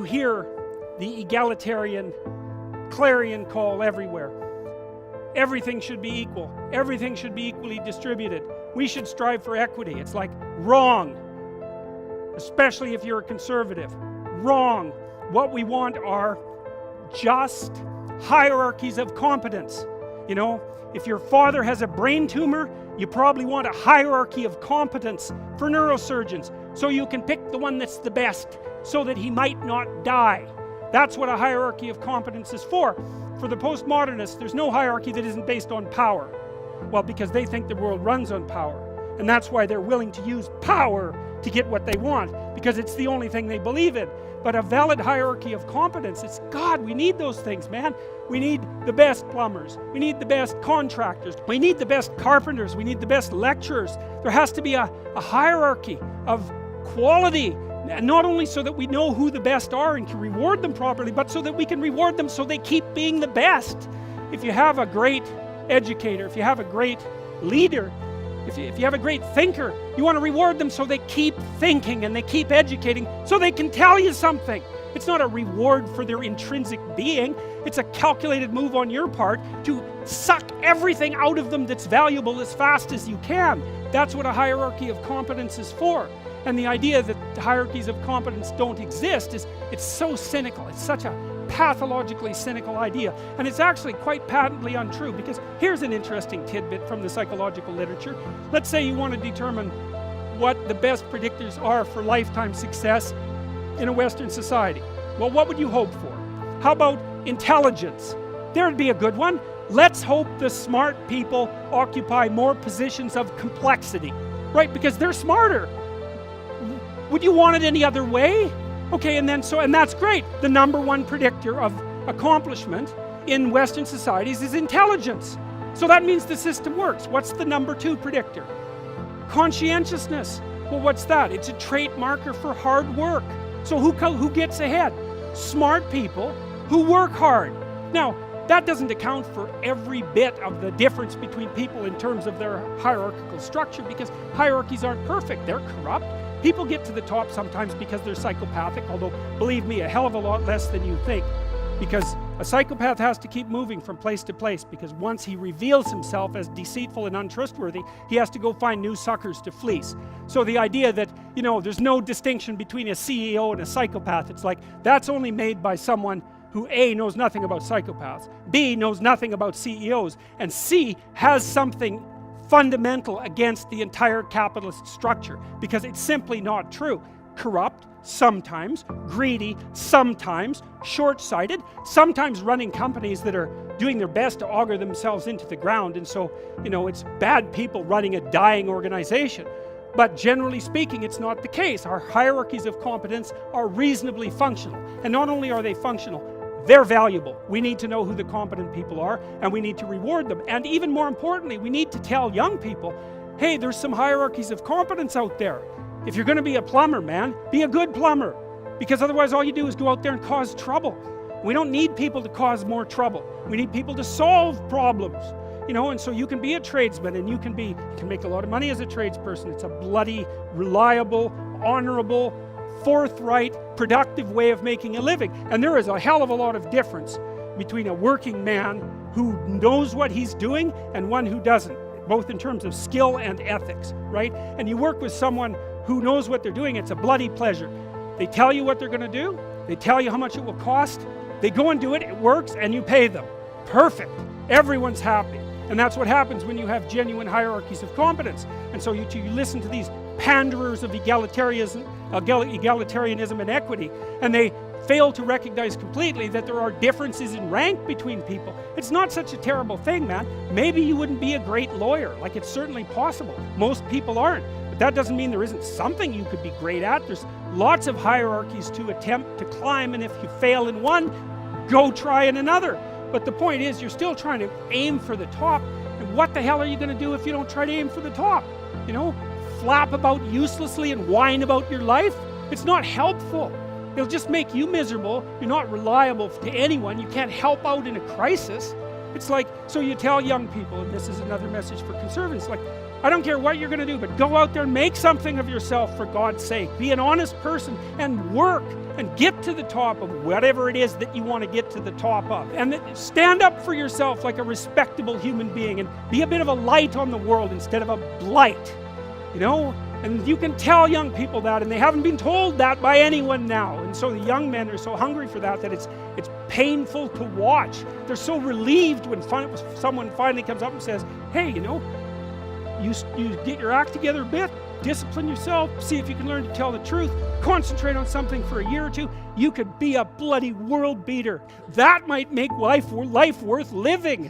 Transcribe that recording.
hear the egalitarian clarion call everywhere. Everything should be equal. Everything should be equally distributed. We should strive for equity. It's like, wrong. Especially if you're a conservative. Wrong. What we want are just hierarchies of competence. You know, if your father has a brain tumor, you probably want a hierarchy of competence for neurosurgeons, so you can pick the one that's the best, so that he might not die. That's what a hierarchy of competence is for. For the postmodernists, there's no hierarchy that isn't based on power. Well, because they think the world runs on power. And that's why they're willing to use power to get what they want, because it's the only thing they believe in. But a valid hierarchy of competence, it's God, we need those things, man. We need the best plumbers. We need the best contractors. We need the best carpenters. We need the best lecturers. There has to be a hierarchy of quality. Not only so that we know who the best are and can reward them properly, but so that we can reward them so they keep being the best. If you have a great educator, if you have a great leader, if you have a great thinker, you want to reward them so they keep thinking and they keep educating so they can tell you something. It's not a reward for their intrinsic being. It's a calculated move on your part to suck everything out of them that's valuable as fast as you can. That's what a hierarchy of competence is for. And the idea that hierarchies of competence don't exist it's so cynical. It's such a pathologically cynical idea. And it's actually quite patently untrue, because here's an interesting tidbit from the psychological literature. Let's say you want to determine what the best predictors are for lifetime success in a Western society. Well, what would you hope for? How about intelligence? There'd be a good one. Let's hope the smart people occupy more positions of complexity, right? Because they're smarter. Would you want it any other way? Okay, and that's great. The number one predictor of accomplishment in Western societies is intelligence. So that means the system works. What's the number two predictor? Conscientiousness. Well, what's that? It's a trait marker for hard work. So who gets ahead? Smart people who work hard. Now, that doesn't account for every bit of the difference between people in terms of their hierarchical structure, because hierarchies aren't perfect. They're corrupt. People get to the top sometimes because they're psychopathic, although, believe me, a hell of a lot less than you think. Because a psychopath has to keep moving from place to place, because once he reveals himself as deceitful and untrustworthy, he has to go find new suckers to fleece. So the idea that, you know, there's no distinction between a CEO and a psychopath, it's like, that's only made by someone who A, knows nothing about psychopaths, B, knows nothing about CEOs, and C, has something fundamental against the entire capitalist structure, because it's simply not true. Corrupt, sometimes, greedy, sometimes, short-sighted, sometimes running companies that are doing their best to auger themselves into the ground, and so, you know, it's bad people running a dying organization. But generally speaking, it's not the case. Our hierarchies of competence are reasonably functional, and not only are they functional, they're valuable. We need to know who the competent people are, and we need to reward them. And even more importantly, we need to tell young people, hey, there's some hierarchies of competence out there. If you're going to be a plumber, man, be a good plumber. Because otherwise all you do is go out there and cause trouble. We don't need people to cause more trouble. We need people to solve problems. You know, and so you can be a tradesman, and you can make a lot of money as a tradesperson. It's a bloody, reliable, honorable, forthright, productive way of making a living. And there is a hell of a lot of difference between a working man who knows what he's doing and one who doesn't, both in terms of skill and ethics, right? And you work with someone who knows what they're doing, it's a bloody pleasure. They tell you what they're going to do, they tell you how much it will cost, they go and do it, it works, and you pay them. Perfect. Everyone's happy. And that's what happens when you have genuine hierarchies of competence. And so you listen to these panderers of egalitarianism and equity, and they fail to recognize completely that there are differences in rank between people. It's not such a terrible thing, man. Maybe you wouldn't be a great lawyer. Like, it's certainly possible. Most people aren't. But that doesn't mean there isn't something you could be great at. There's lots of hierarchies to attempt to climb, and if you fail in one, go try in another. But the point is, you're still trying to aim for the top. And what the hell are you going to do if you don't try to aim for the top? You know, flap about uselessly and whine about your life? It's not helpful. It'll just make you miserable. You're not reliable to anyone. You can't help out in a crisis. It's like, so you tell young people, and this is another message for conservatives, like, I don't care what you're going to do, but go out there and make something of yourself for God's sake. Be an honest person and work and get to the top of whatever it is that you want to get to the top of. And stand up for yourself like a respectable human being and be a bit of a light on the world instead of a blight. You know? And you can tell young people that, and they haven't been told that by anyone now. And so the young men are so hungry for that it's painful to watch. They're so relieved when someone finally comes up and says, hey, you know, you get your act together a bit, discipline yourself, see if you can learn to tell the truth, concentrate on something for a year or two, you could be a bloody world beater. That might make life worth living.